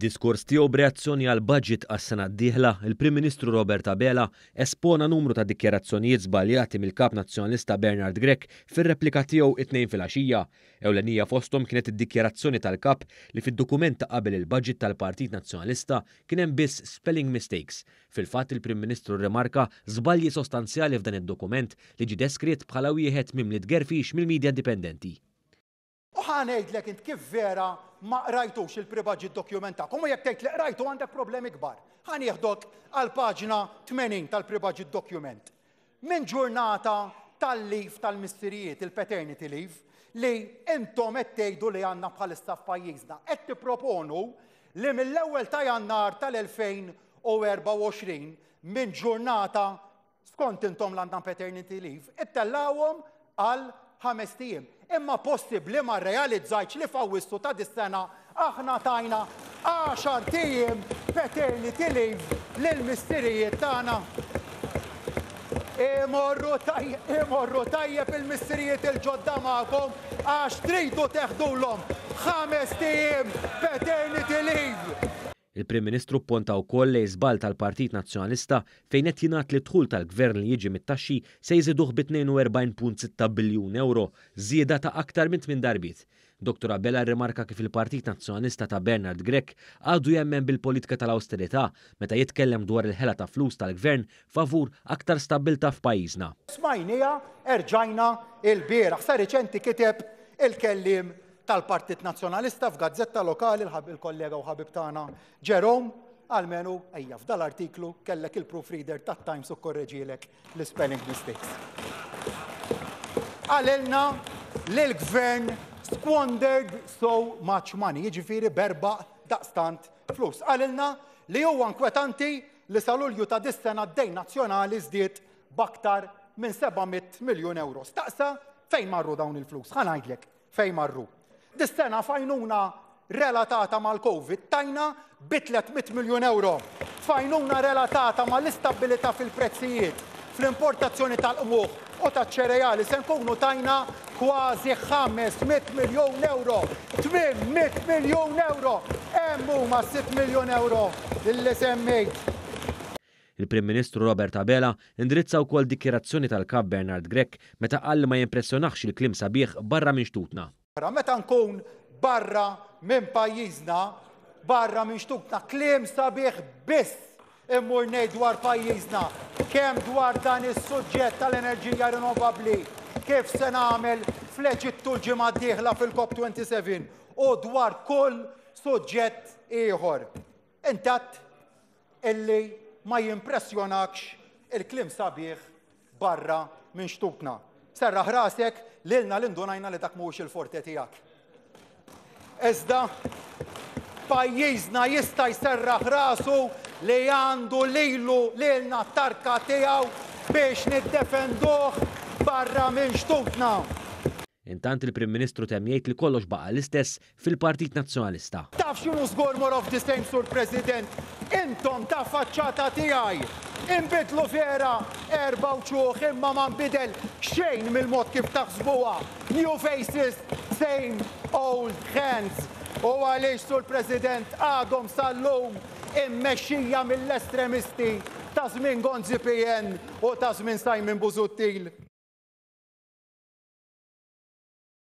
F'diskors tiegħu b'reazzjoni għal budget għas-sena d-dieħla, il-Prim Ministru Robert Abela espona numru ta' dikjarazzjonijiet żbaljati mill-Kap Nazzjonalista Bernard Grech fir-replika tiegħu it-tnejn filgħaxija. Ewlenija fosthom kienet id-dikjarazzjoni tal-Kap li fid-dokument ta' qabel il-budget tal-Partit Nazzjonalista kien hemm biss spelling mistakes. Fil-fatt il-Prim Ministru rrimarka żbalji sostanzjali f'dan id-dokument li ġie deskritt bħala wieħed mimli tgerfix mill-midja indipendenti. U ħanejdlek int kif vera ma qrajtux il-pre-budget dokumentakom u jekk tgħid li qrajtu għandek problemi kbar. Ħanieħdok għal paġna 80 tal-pre-budget document. Min ġurnata tal-leave tal-missirijiet, il-paternity leave, li intom qed tgħidu li għandna bħalissa f'pajjiżna qed tipproponu li mill-ewwel ta' Jannar tal-2024 min ġurnata skont intom l-għandna paternity leave ittellawhom għal 5 ijiem. Imma possibbli ma rrealizzajtx li f'Awwissu ta' dis-sena aħna tajna 10 ijiem paternity leave lill-missirijiet tagħna. Imorru tajjeb il-missirijiet il-ġodda magħkom għax tridu teħdulhom 5 ijiem paternity leave. Il-Prim Ministru pponta wkoll li żball tal-Partit Nazzjonalista fejn qed jingħad li dħul tal-Gvern li jiġi mit-taxxi se jżiduh bi 42.6 biljun euro, żieda ta' aktar minn 8 darbiet. Dr. Abela rrimarka kif il-Partit Nazzjonalista ta' Bernard Grech għadu jemmen bil-politika tal-awsterità meta jitkellem dwar il-ħela ta' flus tal-Gvern favur aktar stabilta f'pajjiżna. Smajnija erġajna il-bieraħ sa riċenti kiteb il-kellim tal-Partit Nazzjonalista f'gazzetta lokali il-kollega u ħabib tagħna Jerome għalmenu ejja f'dal-artiklu kellek il-proofreader tat-Times ukorreġielek l-spelling mistakes. Għalilna li l-Gvern squandered so much money, jiġifieri berba' daqstant flus. Għalilna li huwa inkwetanti li sa Lulju ta' dis-sena d-dejn nazzjonali żdied b'aktar minn 700 miljun euro. Staqsa fejn marru dawn il-flus? Ħa ngħidlek fejn marru. Dis-sena fajnuna relatata mal-Covid tajna bi 300 miljun euro. Fajnuna relatata mal-istabilità fil-prezzijiet, fl-importazzjoni tal-qmuħ u taċ-ċereali se nkunu tajna kważi 500 miljun euro. 800 miljun euro. Hemm huma 6 miljun euro illi semmejt. Il-Prim Ministru Robert Abela indirizza wkoll dikjerazzjoni tal-Kap Bernard Grech meta qal ma jimpressjonax il-kliem sabiħ barra minn xtutna. Meta nkun barra minn pajjiżna, barra minn xtutna, kliem sabiħ biss immur ngħid dwar pajjiżna, kemm dwar dan is-suġġett tal-enerġija rinnovabbli, kif se nagħmel fl-Eġittu l-ġimgħa d-dieħla fil-COP27 u dwar kull suġġett ieħor. Intatt illi ma jimpressjonakx il-kliem sabiħ barra minn xtutna. Serraħ rasek lilna l-indunajna li dak mhuwiex il-forte tiegħek. Iżda pajjiżna jista' jserraħ rasu li għandu lilu lilna t-tarka tiegħu biex niddefenduh barra minn xtutna. Intant il-Prim Ministru temm jgħid li kollox baqa' l-istess fil-Partit Nazzjonalista. Taf x'inhu żgur more of the same, Sur President? Intom ta' faċċata tiegħi inbidlu vera 4 ċuħ imma ma nbidel xejn mill-mod kif taħsbuha. New faces, same old hands. U għaliex, Sur President, għadhom sal-lum immexxija mill-estremisti ta' żmien Gonzi PN u ta' żmien Simon Busuttil.